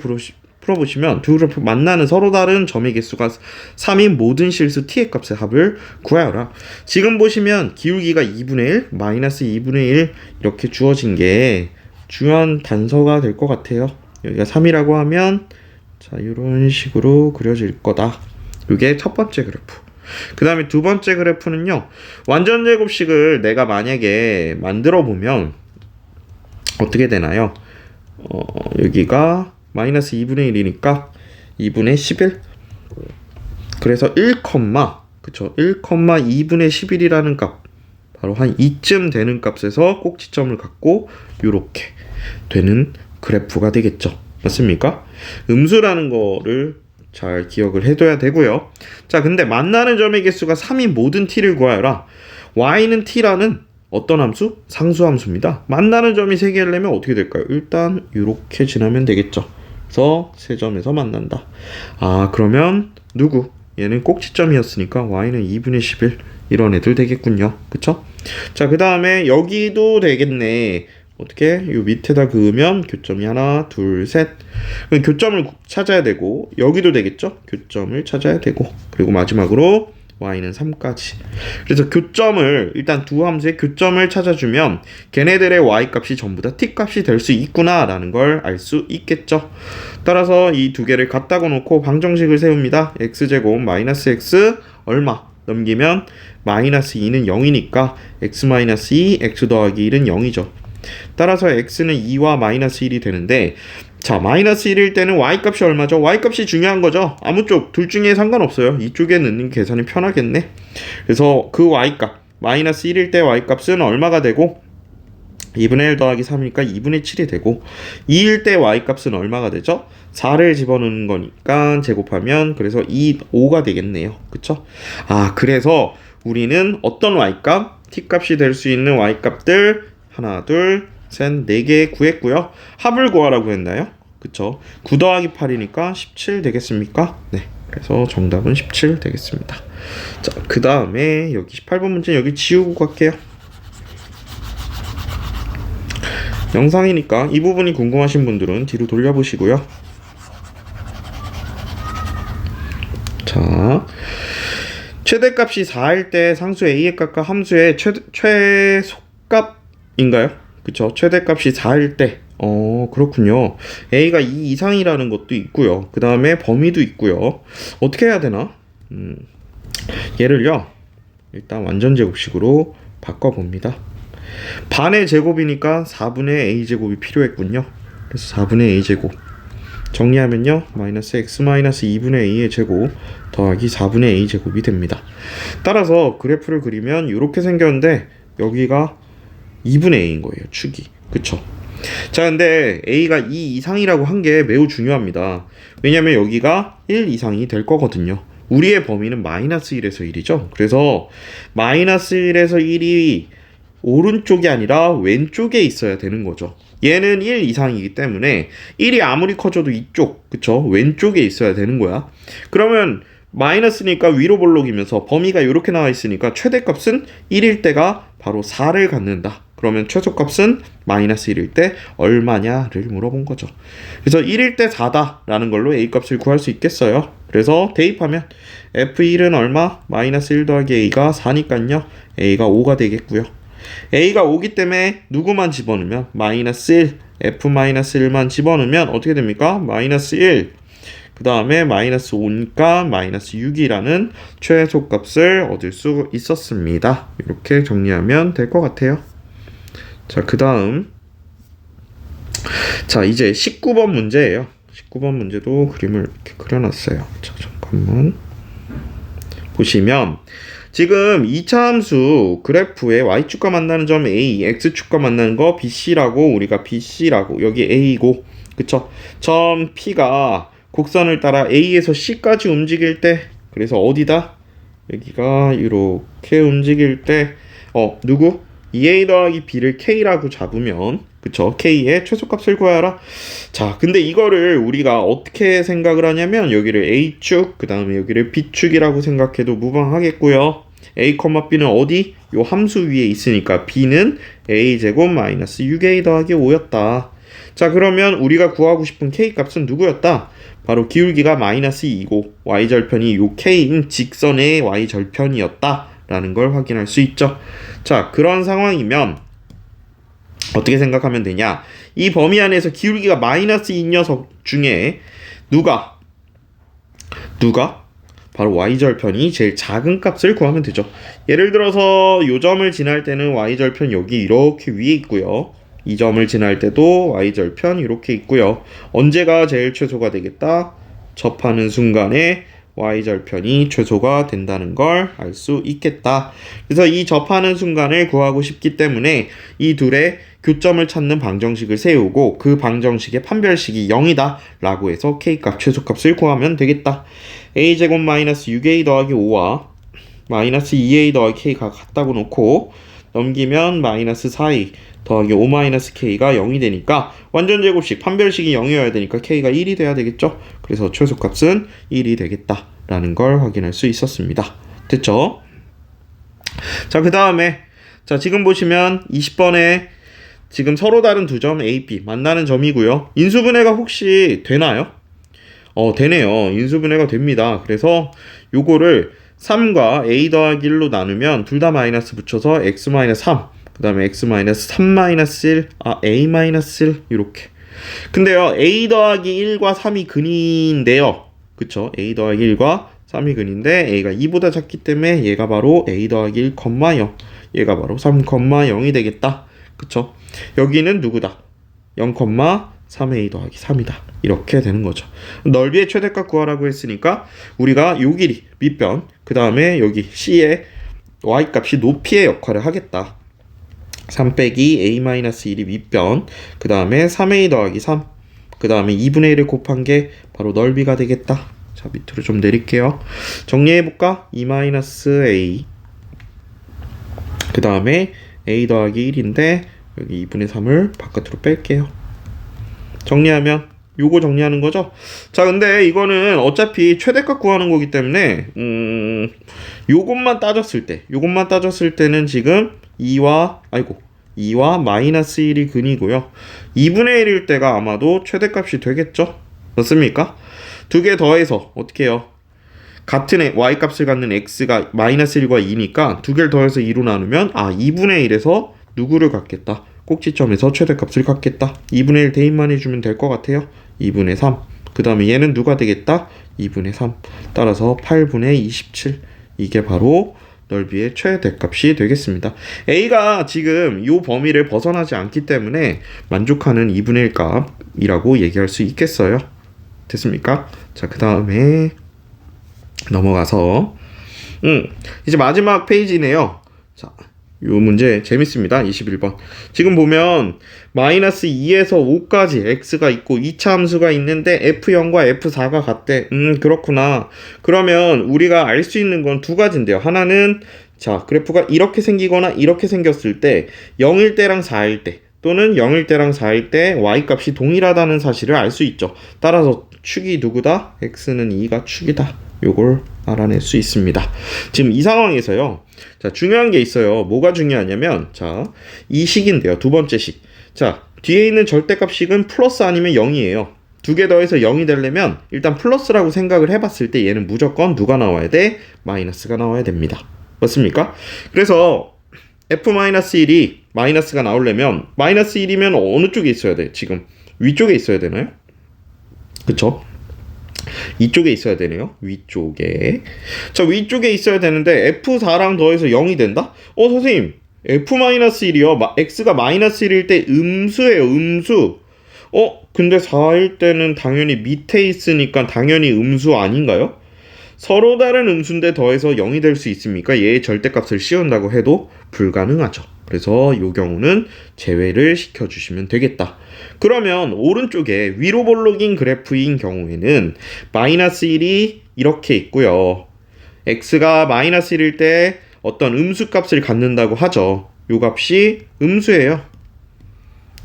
풀어보시면 두 그래프 만나는 서로 다른 점의 개수가 3인 모든 실수 t의 값의 합을 구하여라. 지금 보시면 기울기가 2분의 1, 마이너스 2분의 1 이렇게 주어진 게 중요한 단서가 될 것 같아요. 여기가 3이라고 하면 자, 이런 식으로 그려질 거다. 이게 첫 번째 그래프. 그 다음에 두 번째 그래프는요. 완전 제곱식을 내가 만약에 만들어 보면 어떻게 되나요? 여기가 마이너스 2분의 1이니까 2분의 11. 그래서 1, 그쵸? 1,2분의 11이라는 값. 바로 한 이쯤 되는 값에서 꼭지점을 갖고 요렇게 되는 그래프가 되겠죠. 맞습니까? 음수라는 거를 잘 기억을 해둬야 되고요. 자, 근데 만나는 점의 개수가 3인 모든 t를 구하여라. y는 t라는 어떤 함수? 상수함수입니다. 만나는 점이 3개려면 어떻게 될까요? 일단 이렇게 지나면 되겠죠. 그래서 세 점에서 만난다. 아, 그러면 누구? 얘는 꼭지점이었으니까 y는 2분의 11 이런 애들 되겠군요. 그쵸? 자, 그 다음에 여기도 되겠네. 어떻게? 요 밑에다 그으면 교점이 하나, 둘, 셋. 교점을 찾아야 되고 여기도 되겠죠? 교점을 찾아야 되고 그리고 마지막으로 y는 3까지. 그래서 교점을 일단 두 함수의 교점을 찾아주면 걔네들의 y값이 전부 다 t값이 될 수 있구나 라는 걸 알 수 있겠죠. 따라서 이 두 개를 갖다가 놓고 방정식을 세웁니다. x제곱 마이너스 x 얼마 넘기면 마이너스 2는 0이니까 x 마이너스 2 x 더하기 1은 0이죠. 따라서 x는 2와 마이너스 1이 되는데 자, 마이너스 1일 때는 y값이 얼마죠? y값이 중요한 거죠. 아무 쪽 둘 중에 상관없어요. 이쪽에 넣는 계산이 편하겠네. 그래서 그 y값 마이너스 1일 때 y값은 얼마가 되고 2분의 1 더하기 3이니까 2분의 7이 되고 2일 때 y값은 얼마가 되죠? 4를 집어넣는 거니까 제곱하면 그래서 5가 되겠네요. 그쵸? 아, 그래서 우리는 어떤 y값? t값이 될 수 있는 y값들 하나, 둘, 셋, 4개 구했고요. 합을 구하라고 했나요? 그쵸? 9 더하기 8이니까 17 되겠습니까? 네. 그래서 정답은 17 되겠습니다. 자, 그 다음에 여기 18번 문제 여기 지우고 갈게요. 영상이니까 이 부분이 궁금하신 분들은 뒤로 돌려보시고요. 자, 최대값이 4일 때 상수 a의 값과 함수의 최소값인가요? 그쵸? 최대값이 4일 때 그렇군요. a가 2 이상이라는 것도 있고요. 그 다음에 범위도 있고요. 어떻게 해야 되나? 얘를요 일단 완전 제곱식으로 바꿔봅니다. 반의 제곱이니까 4분의 a제곱이 필요했군요. 그래서 4분의 a제곱 정리하면요 마이너스 x 마이너스 2분의 a의 제곱 더하기 4분의 a제곱이 됩니다. 따라서 그래프를 그리면 이렇게 생겼는데 여기가 2분의 a인 거예요. 축이. 그쵸? 자, 근데 a가 2 이상이라고 한 게 매우 중요합니다. 왜냐면 여기가 1 이상이 될 거거든요. 우리의 범위는 마이너스 1에서 1이죠. 그래서 마이너스 1에서 1이 오른쪽이 아니라 왼쪽에 있어야 되는 거죠. 얘는 1 이상이기 때문에 1이 아무리 커져도 이쪽, 그쵸? 왼쪽에 있어야 되는 거야. 그러면 마이너스니까 위로 볼록이면서 범위가 이렇게 나와 있으니까 최대값은 1일 때가 바로 4를 갖는다. 그러면 최소값은 마이너스 1일 때 얼마냐를 물어본 거죠. 그래서 1일 때 4다 라는 걸로 a값을 구할 수 있겠어요. 그래서 대입하면 f1은 얼마? 마이너스 1 더하기 a가 4니까요. a가 5가 되겠고요. a가 5기 때문에 누구만 집어넣으면 마이너스 1, f-1만 집어넣으면 어떻게 됩니까? 마이너스 1. 그 다음에 마이너스 5니까 마이너스 6이라는 최소값을 얻을 수 있었습니다. 이렇게 정리하면 될 것 같아요. 자, 그 다음 자, 이제 19번 문제예요. 19번 문제도 그림을 이렇게 그려놨어요. 자, 잠깐만 보시면 지금 2차 함수 그래프에 y축과 만나는 점 A, x축과 만나는 거 BC라고 우리가 BC라고 여기 A고 그쵸? 점 P가 곡선을 따라 A에서 C까지 움직일 때 그래서 어디다? 여기가 이렇게 움직일 때 누구? 2A 더하기 B를 K라고 잡으면 그쵸? K의 최소값을 구하라. 자, 근데 이거를 우리가 어떻게 생각을 하냐면 여기를 A축, 그 다음에 여기를 B축이라고 생각해도 무방하겠고요. A, B는 어디? 요 함수 위에 있으니까 B는 A제곱 마이너스 6A 더하기 5였다. 자, 그러면 우리가 구하고 싶은 K 값은 누구였다? 바로 기울기가 마이너스 2고 Y절편이 요 K인 직선의 Y절편이었다 라는 걸 확인할 수 있죠. 자, 그런 상황이면 어떻게 생각하면 되냐? 이 범위 안에서 기울기가 마이너스 2 녀석 중에 누가 바로 y절편이 제일 작은 값을 구하면 되죠. 예를 들어서 요 점을 지날 때는 y절편 여기 이렇게 위에 있고요. 이 점을 지날 때도 y절편 이렇게 있고요. 언제가 제일 최소가 되겠다? 접하는 순간에 y절편이 최소가 된다는 걸 알 수 있겠다. 그래서 이 접하는 순간을 구하고 싶기 때문에 이 둘의 교점을 찾는 방정식을 세우고 그 방정식의 판별식이 0이다 라고 해서 K값 최소값을 구하면 되겠다. A제곱 마이너스 6A 더하기 5와 마이너스 2A 더하기 K가 같다고 놓고 넘기면 마이너스 4A 더하기 5 마이너스 K가 0이 되니까 완전 제곱식 판별식이 0이어야 되니까 K가 1이 돼야 되겠죠. 그래서 최소값은 1이 되겠다 라는 걸 확인할 수 있었습니다. 됐죠? 자, 그 다음에 자, 지금 보시면 20번에 지금 서로 다른 두 점 A, B 만나는 점이고요. 인수분해가 혹시 되나요? 되네요. 인수분해가 됩니다. 그래서 요거를 3과 A 더하기 1로 나누면 둘 다 마이너스 붙여서 X 마이너스 3, 그 다음에 X 마이너스 3 마이너스 1, A 마이너스 1 이렇게. 근데요, A 더하기 1과 3이 근인데요. 그쵸? A 더하기 1과 3이 근인데 A가 2보다 작기 때문에 얘가 바로 A 더하기 1, 0. 얘가 바로 3, 0이 되겠다. 그쵸? 여기는 누구다? 0, 3A 더하기 3이다. 이렇게 되는 거죠. 넓이의 최대값 구하라고 했으니까 우리가 요 길이 밑변, 그 다음에 여기 C의 Y값이 높이의 역할을 하겠다. 3 빼기 A-1이 밑변, 그 다음에 3A 더하기 3, 그 다음에 2분의 1을 곱한 게 바로 넓이가 되겠다. 자, 밑으로 좀 내릴게요. 정리해볼까? 2-A, 그 다음에 A 더하기 1인데 여기 2분의 3을 바깥으로 뺄게요. 정리하면 요거 정리하는 거죠. 자, 근데 이거는 어차피 최대값 구하는 거기 때문에 요것만 따졌을 때는 지금 2와 마이너스 1이 근이고요. 2분의 1일 때가 아마도 최대값이 되겠죠. 맞습니까? 두 개 더해서 어떻게 해요? 같은 y값을 갖는 x가 마이너스 1과 2니까 두 개를 더해서 2로 나누면 2분의 1에서 누구를 갖겠다? 꼭지점에서 최대값을 갖겠다. 2분의 1 대입만 해주면 될 것 같아요. 2분의 3. 그 다음에 얘는 누가 되겠다? 2분의 3. 따라서 8분의 27. 이게 바로 넓이의 최대값이 되겠습니다. A가 지금 이 범위를 벗어나지 않기 때문에 만족하는 2분의 1 값이라고 얘기할 수 있겠어요. 됐습니까? 자, 그 다음에 넘어가서 이제 마지막 페이지네요. 자, 요 문제 재밌습니다. 21번. 지금 보면 마이너스 2에서 5까지 x가 있고 2차 함수가 있는데 f0과 f4가 같대. 그렇구나. 그러면 우리가 알 수 있는 건 두 가지인데요. 하나는 자, 그래프가 이렇게 생기거나 이렇게 생겼을 때 0일 때랑 4일 때 또는 0일 때랑 4일 때 y값이 동일하다는 사실을 알 수 있죠. 따라서 축이 누구다? x는 2가 축이다. 요걸 알아낼 수 있습니다. 지금 이 상황에서요. 자, 중요한 게 있어요. 뭐가 중요하냐면 자, 이 식인데요. 두 번째 식. 자, 뒤에 있는 절대값 식은 플러스 아니면 0이에요. 두 개 더해서 0이 되려면 일단 플러스라고 생각을 해봤을 때 얘는 무조건 누가 나와야 돼? 마이너스가 나와야 됩니다. 맞습니까? 그래서 f-1이 마이너스가 나오려면 마이너스 1이면 어느 쪽에 있어야 돼? 지금 위쪽에 있어야 되나요? 그쵸? 이쪽에 있어야 되네요. 위쪽에. 자, 위쪽에 있어야 되는데 F4랑 더해서 0이 된다? 선생님, F-1이요. X가 마이너스 1일 때 음수예요. 음수. 근데 4일 때는 당연히 밑에 있으니까 당연히 음수 아닌가요? 서로 다른 음수인데 더해서 0이 될 수 있습니까? 얘의 절대값을 씌운다고 해도 불가능하죠. 그래서 이 경우는 제외를 시켜주시면 되겠다. 그러면 오른쪽에 위로 볼록인 그래프인 경우에는 마이너스 1이 이렇게 있고요. x가 마이너스 1일 때 어떤 음수값을 갖는다고 하죠. 이 값이 음수예요.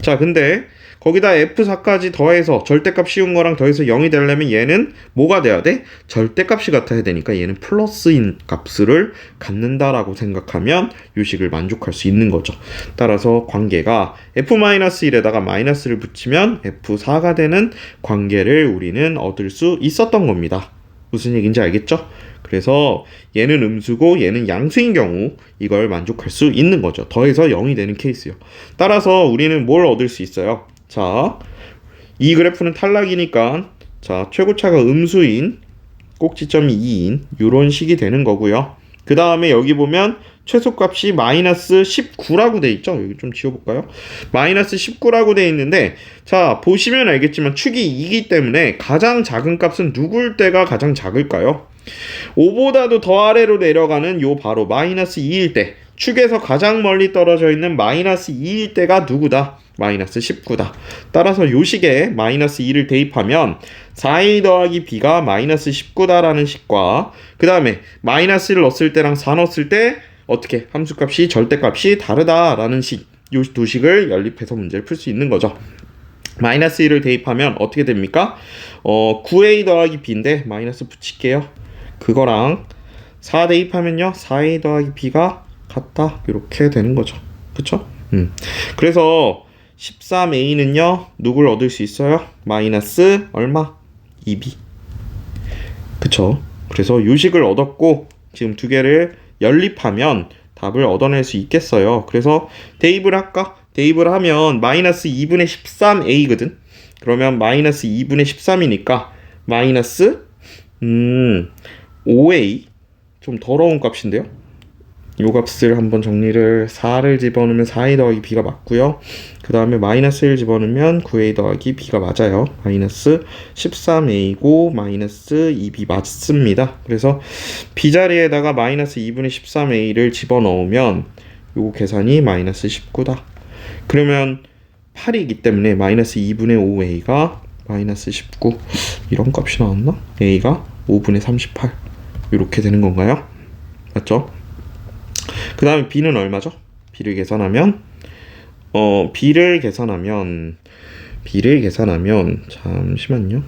자, 근데 거기다 F4까지 더해서 절대값 씌운 거랑 더해서 0이 되려면 얘는 뭐가 돼야 돼? 절대값이 같아야 되니까 얘는 플러스인 값을 갖는다라고 생각하면 요식을 만족할 수 있는 거죠. 따라서 관계가 F-1에다가 마이너스를 붙이면 F4가 되는 관계를 우리는 얻을 수 있었던 겁니다. 무슨 얘기인지 알겠죠? 그래서 얘는 음수고 얘는 양수인 경우 이걸 만족할 수 있는 거죠. 더해서 0이 되는 케이스요. 따라서 우리는 뭘 얻을 수 있어요? 자, 이 그래프는 탈락이니까 자, 최고차가 음수인 꼭지점이 2인 이런 식이 되는 거고요. 그 다음에 여기 보면 최소값이 마이너스 19라고 돼 있죠. 여기 좀 지워볼까요? 마이너스 19라고 돼 있는데 자, 보시면 알겠지만 축이 2이기 때문에 가장 작은 값은 누굴 때가 가장 작을까요? 5보다도 더 아래로 내려가는 요 바로 마이너스 2일 때, 축에서 가장 멀리 떨어져 있는 마이너스 2일 때가 누구다? 마이너스 19다. 따라서 요 식에 마이너스 2를 대입하면 4a 더하기 b가 마이너스 19다라는 식과 그 다음에 마이너스를 넣었을 때랑 4 넣었을 때 어떻게 함수값이 절대값이 다르다라는 식, 요 두 식을 연립해서 문제를 풀 수 있는 거죠. 마이너스 1을 대입하면 어떻게 됩니까? 9a 더하기 b인데 마이너스 붙일게요. 그거랑 4 대입하면요 4a 더하기 b가 같다 이렇게 되는 거죠. 그쵸? 그래서 13a는요 누굴 얻을 수 있어요? 마이너스 얼마? 2b. 그쵸? 그래서 요식을 얻었고 지금 두 개를 연립하면 답을 얻어낼 수 있겠어요. 그래서 대입을 할까? 대입을 하면 마이너스 2분의 13a거든. 그러면 마이너스 2분의 13이니까 마이너스 5a 좀 더러운 값인데요. 요 값을 한번 정리를 4를 집어넣으면 4a 더하기 b가 맞고요. 그 다음에 마이너스 1 집어넣으면 9a 더하기 b가 맞아요. 마이너스 13a고 마이너스 2b 맞습니다. 그래서 b자리에다가 마이너스 2분의 13a를 집어넣으면 요 계산이 마이너스 19다. 그러면 8이기 때문에 마이너스 2분의 5a가 마이너스 19 이런 값이 나왔나? a가 5분의 38 이렇게 되는 건가요? 맞죠? 그 다음에 b는 얼마죠? b를 계산하면 b를 계산하면 잠시만요.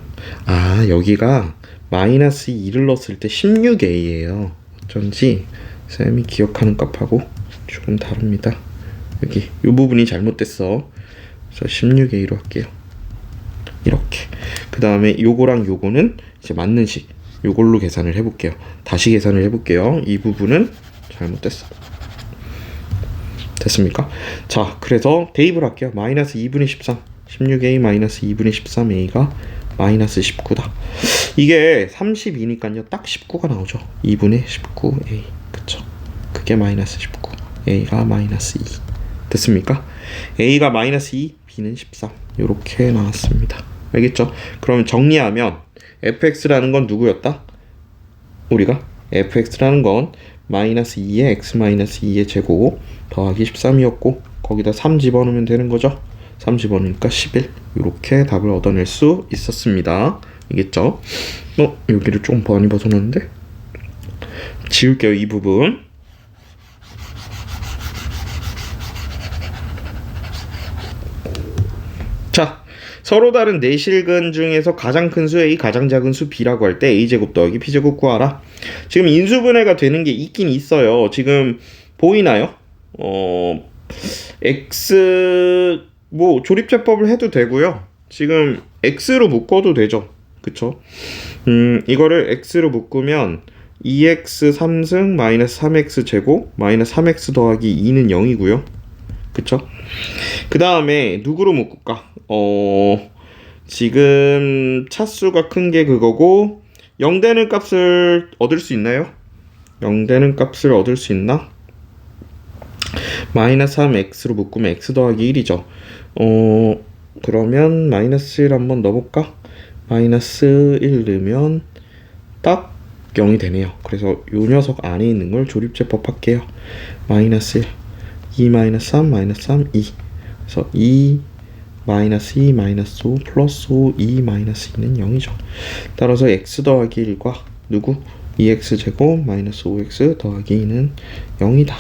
아, 여기가 마이너스 2를 넣었을 때 16a예요. 어쩐지 쌤이 기억하는 값하고 조금 다릅니다. 여기 이 부분이 잘못됐어. 그래서 16a로 할게요. 이렇게. 그 다음에 요거랑 요거는 이제 맞는 식. 요걸로 계산을 해볼게요. 다시 계산을 해볼게요. 이 부분은 잘못됐어. 됐습니까? 자, 그래서 대입을 할게요. 마이너스 2분의 13 16a 마이너스 2분의 13a가 마이너스 19다. 이게 32니까요 딱 19가 나오죠. 2분의 19a. 그쵸? 그게 마이너스 19 a가 마이너스 2 됐습니까? a가 마이너스 2 b는 13 요렇게 나왔습니다. 알겠죠? 그러면 정리하면 fx라는 건 누구였다? 우리가 fx라는 건 마이너스 2의 x 마이너스 2의 제곱 더하기 13이었고 거기다 3 집어넣으면 되는 거죠. 3 집어넣으니까 11 이렇게 답을 얻어낼 수 있었습니다. 알겠죠? 여기를 좀 많이 벗어났는데 지울게요. 이 부분. 자, 서로 다른 내실근 중에서 가장 큰 수 a, 가장 작은 수 b라고 할 때 a제곱 더하기 b제곱 구하라. 지금 인수분해가 되는 게 있긴 있어요. 지금 보이나요? x 뭐 조립제법을 해도 되고요. 지금 x로 묶어도 되죠. 그쵸? 이거를 x로 묶으면 2x 3승 마이너스 3x 제곱 마이너스 3x 더하기 2는 0이고요. 그쵸? 그 다음에 누구로 묶을까? 지금 차수가 큰 게 그거고 0 되는 값을 얻을 수 있나요? 0 되는 값을 얻을 수 있나? 마이너스 3x로 묶으면 x 더하기 1이죠. 그러면 마이너스 1 한번 넣어볼까? 마이너스 1 넣으면 딱 0이 되네요. 그래서 요 녀석 안에 있는 걸 조립제법 할게요. 마이너스 1 2 마이너스 3 마이너스 3 2 그래서 2 마이너스 2 마이너스 5 플러스 5 2 마이너스 2는 0이죠. 따라서 x 더하기 1과 누구? 2x 제곱 마이너스 5x 더하기 2는 0이다.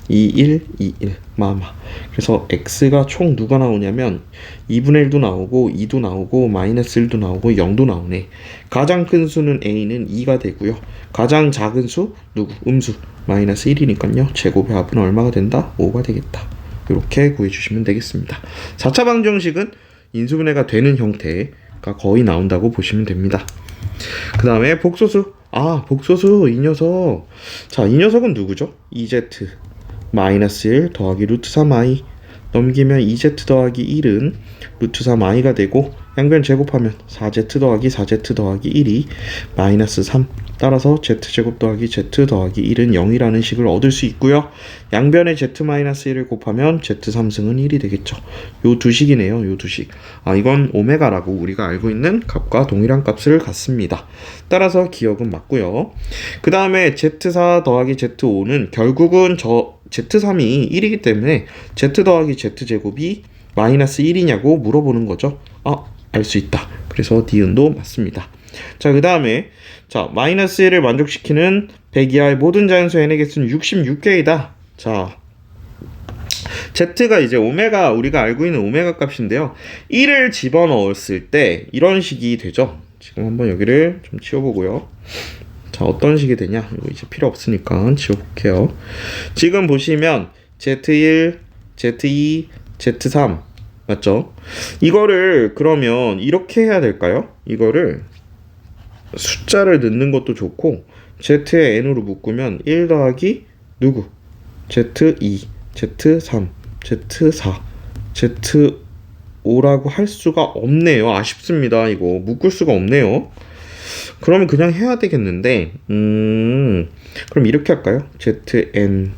21, 21 마마. 그래서 x가 총 누가 나오냐면 2분의 1도 나오고 2도 나오고 마이너스 1도 나오고 0도 나오네. 가장 큰 수는 a는 2가 되고요. 가장 작은 수 누구? 음수 마이너스 1이니까요. 제곱의 합은 얼마가 된다? 5가 되겠다. 이렇게 구해주시면 되겠습니다. 4차 방정식은 인수분해가 되는 형태가 거의 나온다고 보시면 됩니다. 그 다음에 복소수. 복소수 이 녀석. 자, 이 녀석은 누구죠? 2z 마이너스 1 더하기 루트 3i 넘기면 2z 더하기 1은 루트 3i가 되고 양변 제곱하면 4z 더하기 4z 더하기 1이 마이너스 3. 따라서 z제곱 더하기 z 더하기 1은 0이라는 식을 얻을 수 있고요. 양변에 z-1을 곱하면 z3승은 1이 되겠죠. 요 두 식이네요. 요 두 식. 이건 오메가라고 우리가 알고 있는 값과 동일한 값을 갖습니다. 따라서 기억은 맞고요. 그 다음에 z4 더하기 z5는 결국은 z3이 1이기 때문에 z 더하기 z제곱이 마이너스 1이냐고 물어보는 거죠. 알 수 있다. 그래서 D은도 맞습니다. 자, 그 다음에 마이너스 1을 만족시키는 100 이하의 모든 자연수 n의 개수는 66개이다. 자, z가 이제 오메가, 우리가 알고 있는 오메가 값인데요. 1을 집어넣었을 때 이런 식이 되죠. 지금 한번 여기를 좀 치워보고요. 자, 어떤 식이 되냐? 이거 이제 필요 없으니까 지워볼게요. 지금 보시면 z1, z2, z3 맞죠? 이거를 그러면 이렇게 해야 될까요? 이거를 숫자를 넣는 것도 좋고 z의 n으로 묶으면 1 더하기 누구? z2, z3, z4, z5라고 할 수가 없네요. 아쉽습니다. 이거 묶을 수가 없네요. 그러면 그냥 해야 되겠는데 그럼 이렇게 할까요? zn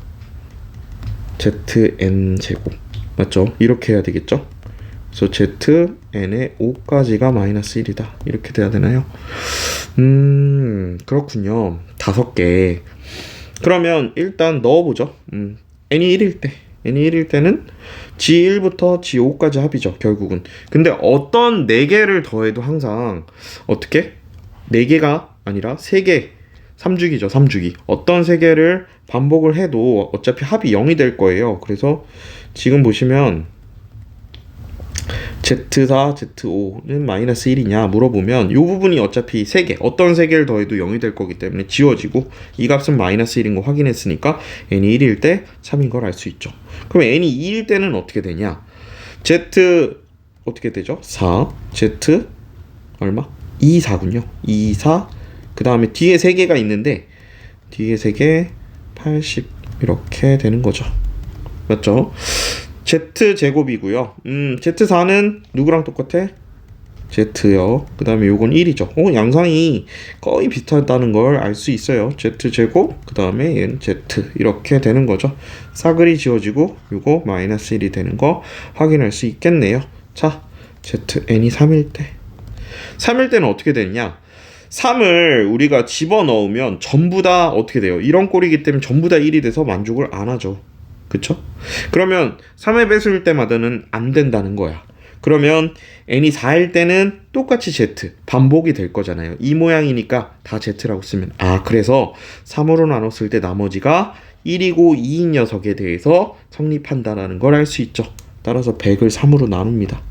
제곱 맞죠? 이렇게 해야 되겠죠? 그래서 zn의 5까지가 마이너스 1이다. 이렇게 돼야 되나요? 그렇군요. 5개. 그러면 일단 넣어보죠. n이 1일 때는 g1부터 g5까지 합이죠. 결국은. 근데 어떤 4개를 더해도 항상 어떻게? 4개가 아니라 3개. 3주기죠. 3주기. 어떤 3개를 반복을 해도 어차피 합이 0이 될 거예요. 그래서 지금 보시면 Z4, Z5는 마이너스 1이냐 물어보면 이 부분이 어차피 3개, 어떤 3개를 더해도 0이 될 거기 때문에 지워지고 이 값은 마이너스 1인 거 확인했으니까 n이 1일 때 3인 걸 알 수 있죠. 그럼 n이 2일 때는 어떻게 되냐? Z 어떻게 되죠? 4, Z 얼마? 2, 4군요. 2, 4, 그 다음에 뒤에 3개가 있는데 뒤에 3개 80 이렇게 되는 거죠. 맞죠? z제곱이고요. z4는 누구랑 똑같아? z요. 그 다음에 요건 1이죠. 양상이 거의 비슷하다는 걸 알 수 있어요. z제곱, 그 다음에 얘는 z 이렇게 되는 거죠. 싸그리 지워지고 요거 마이너스 1이 되는 거 확인할 수 있겠네요. 자, zn이 3일 때는 어떻게 되느냐? 3을 우리가 집어넣으면 전부 다 어떻게 돼요? 이런 꼴이기 때문에 전부 다 1이 돼서 만족을 안 하죠. 그쵸? 그러면 3의 배수일 때마다는 안 된다는 거야. 그러면 n이 4일 때는 똑같이 z 반복이 될 거잖아요. 이 모양이니까 다 z라고 쓰면 그래서 3으로 나눴을 때 나머지가 1이고 2인 녀석에 대해서 성립한다라는 걸 알 수 있죠. 따라서 100을 3으로 나눕니다.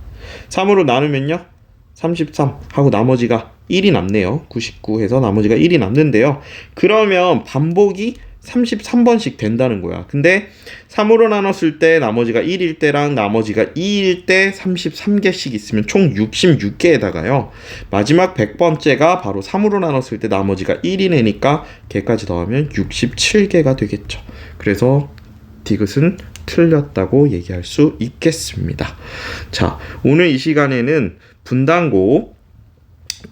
3으로 나누면요 33 하고 나머지가 1이 남네요. 99 해서 나머지가 1이 남는데요. 그러면 반복이 33번씩 된다는 거야. 근데 3으로 나눴을 때 나머지가 1일 때랑 나머지가 2일 때 33개씩 있으면 총 66개에다가요. 마지막 100번째가 바로 3으로 나눴을 때 나머지가 1이네니까 걔까지 더하면 67개가 되겠죠. 그래서 디귿은 틀렸다고 얘기할 수 있겠습니다. 자, 오늘 이 시간에는 분당고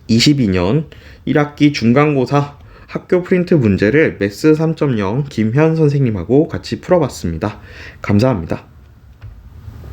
22년 1학기 중간고사 학교 프린트 문제를 매스 3.0 김현 선생님하고 같이 풀어봤습니다. 감사합니다.